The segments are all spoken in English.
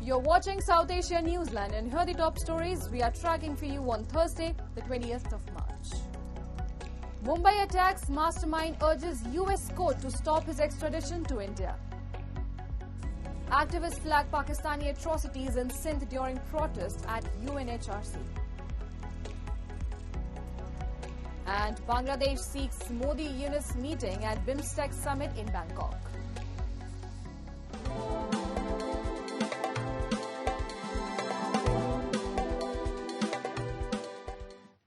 You're watching South Asia Newsline, and here are the top stories we are tracking for you on Thursday, the 20th of March. Mumbai attacks mastermind urges US court to stop his extradition to India. Activists flag Pakistani atrocities in Sindh during protest at UNHRC. And Bangladesh seeks Modi-Yunus meeting at BIMSTEC summit in Bangkok.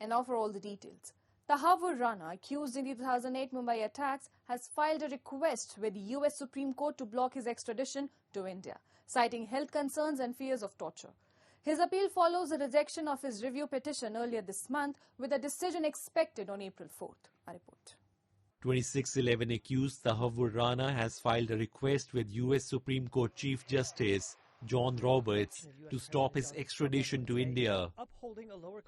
And now for all the details. Tahawwur Rana, accused in the 2008 Mumbai attacks, has filed a request with the US Supreme Court to block his extradition to India, citing health concerns and fears of torture. His appeal follows a rejection of his review petition earlier this month, with a decision expected on April 4th. A report. 2611 accused Tahawwur Rana has filed a request with US Supreme Court Chief Justice John Roberts to stop his extradition to India.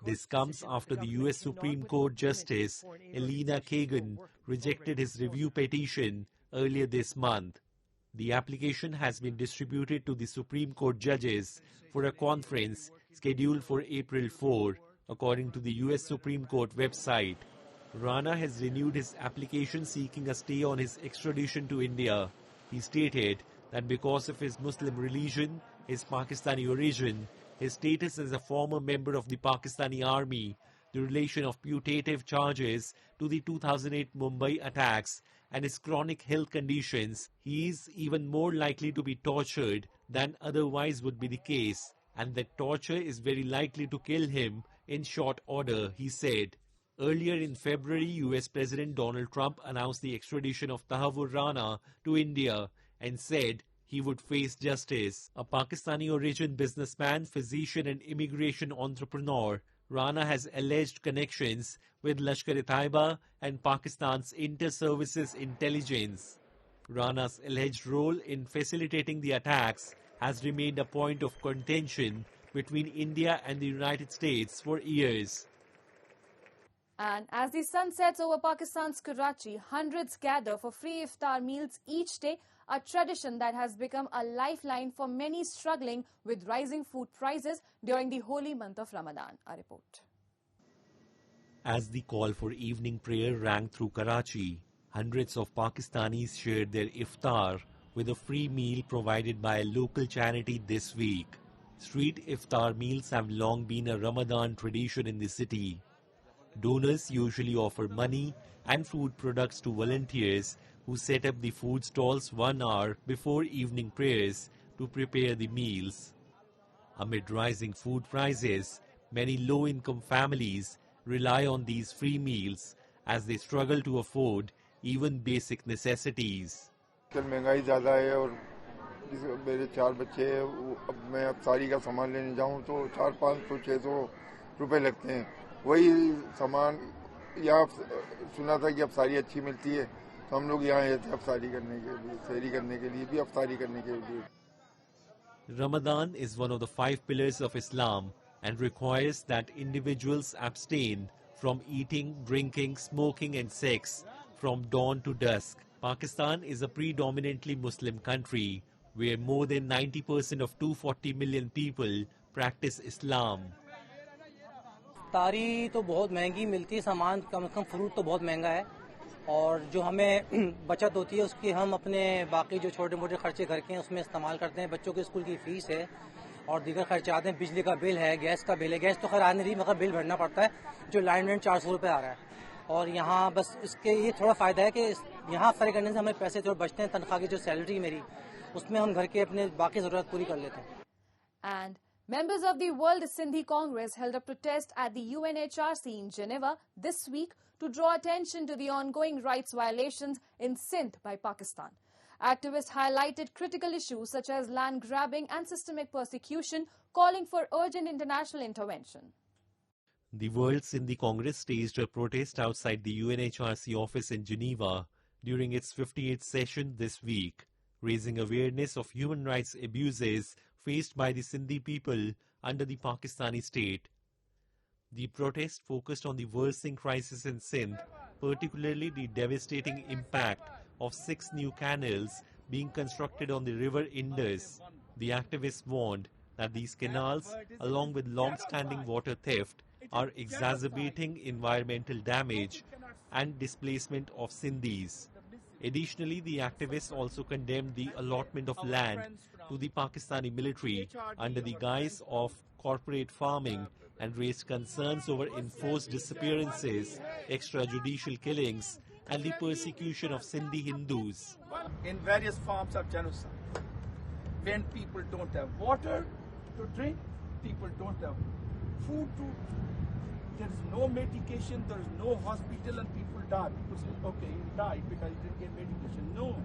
This comes after the US Supreme Court Justice Elena Kagan rejected his review petition earlier this month. The application has been distributed to the Supreme Court judges for a conference scheduled for April 4, according to the US Supreme Court website. Rana has renewed his application seeking a stay on his extradition to India. He stated that because of his Muslim religion, his Pakistani origin, his status as a former member of the Pakistani army, the relation of putative charges to the 2008 Mumbai attacks, and his chronic health conditions, he is even more likely to be tortured than otherwise would be the case, and that torture is very likely to kill him in short order, he said. Earlier in February, US President Donald Trump announced the extradition of Tahawwur Rana to India and said he would face justice. A Pakistani origin businessman, physician and immigration entrepreneur, Rana has alleged connections with Lashkar-e-Taiba and Pakistan's inter-services intelligence. Rana's alleged role in facilitating the attacks has remained a point of contention between India and the United States for years. And as the sun sets over Pakistan's Karachi, hundreds gather for free Iftar meals each day, a tradition that has become a lifeline for many struggling with rising food prices during the holy month of Ramadan. A report. As the call for evening prayer rang through Karachi, hundreds of Pakistanis shared their Iftar with a free meal provided by a local charity this week. Street Iftar meals have long been a Ramadan tradition in the city. Donors usually offer money and food products to volunteers who set up the food stalls 1 hour before evening prayers to prepare the meals. Amid rising food prices, many low-income families rely on these free meals as they struggle to afford even basic necessities. महंगाई ज़्यादा है और मेरे 4 बच्चे हैं, अब मैं अफ्तारी का सामान लेने जाऊं तो 400-500-600 रुपए लगते हैं. वही सामान यहाँ सुना था कि अफ्तारी अच्छी मिलती है, तो हम लोग यहाँ आए थे अफ्तारी करने के लिए, सहरी करने के लिए भी, अफ्तारी करने के लिए. Ramadan is one of the 5 pillars of Islam and requires that individuals abstain from eating, drinking, smoking and sex from dawn to dusk. Pakistan is a predominantly Muslim country where more than 90% of 240 million people practice Islam. तारी तो बहुत महंगी मिलती है, सामान कम से कम fruit तो बहुत महंगा है, और जो हमें बचत होती है उसकी हम अपने बाकी जो छोटे मोटे खर्चे घर के हैं उसमें इस्तेमाल करते हैं. बच्चों के स्कूल की फीस है और दीगर खर्चे आते हैं, बिजली का बिल है, गैस का बिल है. गैस तो खैर आ नहीं रही, मगर बिल भरना पड़ता है जो लाइन रेंट 400 रुपये आ रहा है. और यहाँ बस इसके ये थोड़ा फ़ायदा है कि यहाँ अफ्तारी करने से हमें पैसे थोड़े बचते हैं. तनख्वाह की जो सैलरी मेरी उसमें हम घर के अपने बाकी ज़रूरत पूरी कर लेते हैं. And members of the World Sindhi Congress held a protest at the UNHRC in Geneva this week to draw attention to the ongoing rights violations in Sindh by Pakistan. Activists highlighted critical issues such as land grabbing and systemic persecution, calling for urgent international intervention. The World Sindhi Congress staged a protest outside the UNHRC office in Geneva during its 58th session this week, raising awareness of human rights abuses faced by the Sindhi people under the Pakistani state. The protest focused on the worsening crisis in Sindh, particularly the devastating impact of 6 new canals being constructed on the river Indus. The activists warned that these canals, along with long-standing water theft, are exacerbating environmental damage and displacement of Sindhis. Additionally, the activists also condemned the allotment of land to the Pakistani military under the guise of corporate farming and raised concerns over enforced disappearances, extrajudicial killings, and the persecution of Sindhi Hindus. In various forms of genocide. When people don't have water to drink, people don't have food to eat, there is no medication, there is no hospital, and people die. People say, okay, he died because he didn't get medication. No.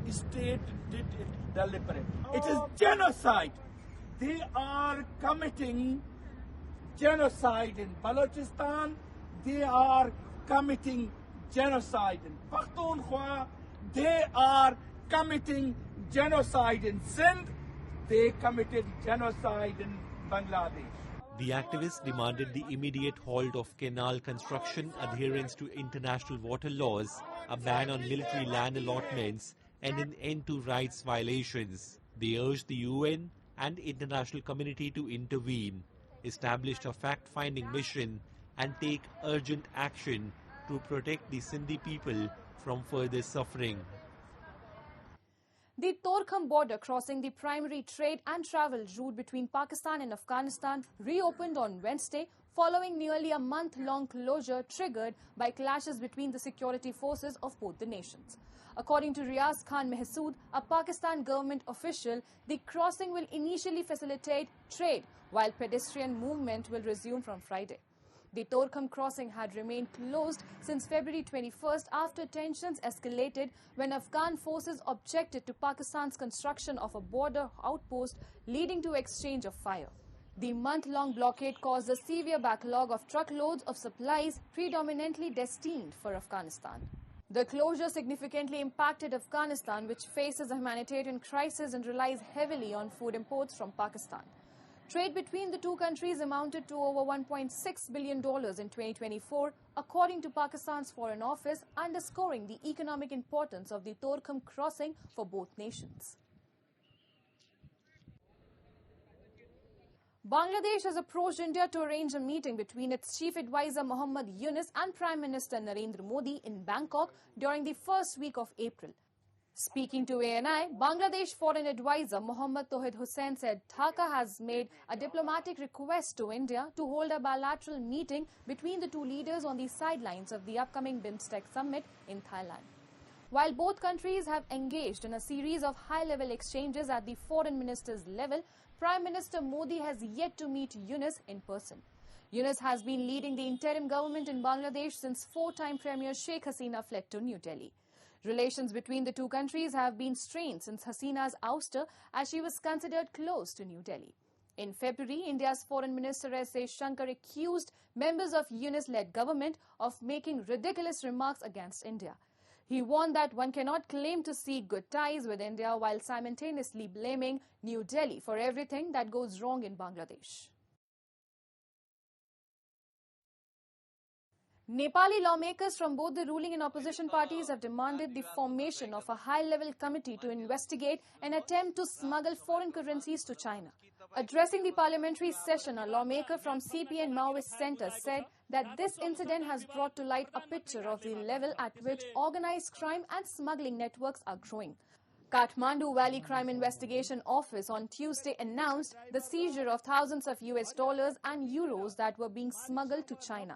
The state did it deliberately. It is genocide. They are committing genocide in Balochistan. They are committing genocide in Pakhtunkhwa. They are committing genocide in Sindh. They committed genocide in Bangladesh. The activists demanded the immediate halt of canal construction, adherence to international water laws, a ban on military land allotments, and an end to rights violations. They urged the UN and international community to intervene, establish a fact-finding mission, and take urgent action to protect the Sindhi people from further suffering. The Torkham border crossing the primary trade and travel route between Pakistan and Afghanistan reopened on Wednesday following nearly a month-long closure triggered by clashes between the security forces of both the nations. According to Riaz Khan Mehsood, a Pakistan government official, the crossing will initially facilitate trade while pedestrian movement will resume from Friday. The Torkham crossing had remained closed since February 21st after tensions escalated when Afghan forces objected to Pakistan's construction of a border outpost leading to exchange of fire. The month-long blockade caused a severe backlog of truckloads of supplies predominantly destined for Afghanistan. The closure significantly impacted Afghanistan, which faces a humanitarian crisis and relies heavily on food imports from Pakistan. Trade between the two countries amounted to over $1.6 billion in 2024, according to Pakistan's Foreign Office, underscoring the economic importance of the Torkham crossing for both nations. Bangladesh has approached India to arrange a meeting between its chief advisor Mohammad Yunus and Prime Minister Narendra Modi in Bangkok during the first week of April. Speaking to ANI, Bangladesh Foreign Advisor Mohammad Tauhid Hussain said Dhaka has made a diplomatic request to India to hold a bilateral meeting between the two leaders on the sidelines of the upcoming BIMSTEC summit in Thailand. While both countries have engaged in a series of high-level exchanges at the foreign ministers' level, Prime Minister Modi has yet to meet Yunus in person. Yunus has been leading the interim government in Bangladesh since four-time Premier Sheikh Hasina fled to New Delhi. Relations between the two countries have been strained since Hasina's ouster, as she was considered close to New Delhi. In February, India's Foreign Minister S.A. Shankar accused members of Yunus-led government of making ridiculous remarks against India. He warned that one cannot claim to seek good ties with India while simultaneously blaming New Delhi for everything that goes wrong in Bangladesh. Nepali lawmakers from both the ruling and opposition parties have demanded the formation of a high-level committee to investigate an attempt to smuggle foreign currencies to China. Addressing the parliamentary session, a lawmaker from CPN Maoist Centre said that this incident has brought to light a picture of the level at which organized crime and smuggling networks are growing. Kathmandu Valley Crime Investigation Office on Tuesday announced the seizure of thousands of US dollars and euros that were being smuggled to China.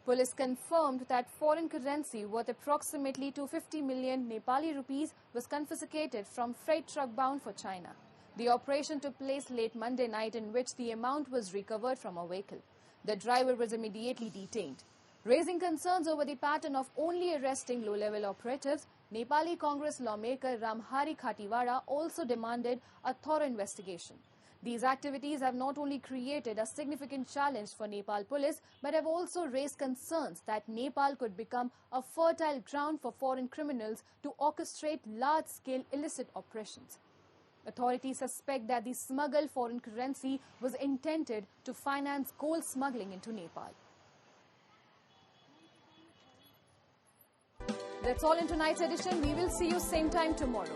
Police confirmed that foreign currency worth approximately 250 million Nepali rupees was confiscated from freight truck bound for China. The operation took place late Monday night, in which the amount was recovered from a vehicle. The driver was immediately detained. Raising concerns over the pattern of only arresting low-level operatives, Nepali Congress lawmaker Ramhari Khatiwara also demanded a thorough investigation. These activities have not only created a significant challenge for Nepal police, but have also raised concerns that Nepal could become a fertile ground for foreign criminals to orchestrate large-scale illicit operations. Authorities suspect that the smuggled foreign currency was intended to finance gold smuggling into Nepal. That's all in tonight's edition. We will see you same time tomorrow.